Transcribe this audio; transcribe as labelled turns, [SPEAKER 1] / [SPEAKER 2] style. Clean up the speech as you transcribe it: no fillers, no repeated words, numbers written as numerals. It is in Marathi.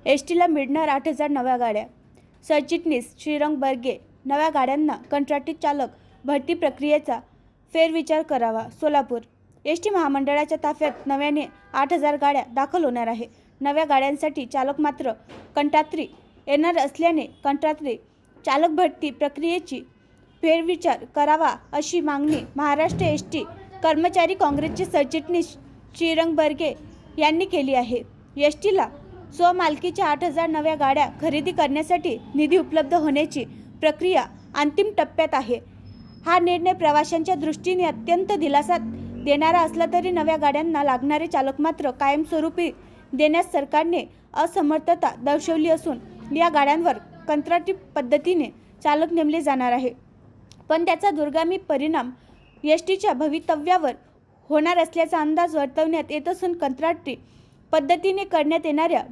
[SPEAKER 1] एस टीला मिळणार 8,000 नव्या गाड्या. सरचिटणीस श्रीरंग बर्गे, नव्या गाड्यांना कंत्राटी चालक भरती प्रक्रियेचा फेरविचार करावा. सोलापूर एस टी महामंडळाच्या ताफ्यात नव्याने 8,000 गाड्या दाखल होणार आहे. नव्या गाड्यांसाठी चालक मात्र कंत्राटी येणार असल्याने कंत्राटी चालक भरती प्रक्रियेची फेरविचार करावा अशी मागणी महाराष्ट्र एस टी कर्मचारी काँग्रेसचे सरचिटणीस श्रीरंग बर्गे यांनी केली आहे. एस टीला स्वमालकीच्या 8,000 नव्या गाड्या खरेदी करण्यासाठी निधी उपलब्ध होण्याची प्रक्रिया अंतिम टप्प्यात आहे. हा निर्णय प्रवाशांच्या दृष्टीने अत्यंत दिलासा देणारा असला तरी नव्या गाड्यांना लागणारे चालक मात्र कायमस्वरूपी देण्यास सरकारने असमर्थता दर्शवली असून या गाड्यांवर कंत्राटी पद्धतीने चालक नेमले जाणार आहे. पण त्याचा दूरगामी परिणाम एस टीच्या भवितव्यावर होणार असल्याचा अंदाज वर्तवण्यात येत असून कंत्राटी पद्धतीने करण्यात येणाऱ्या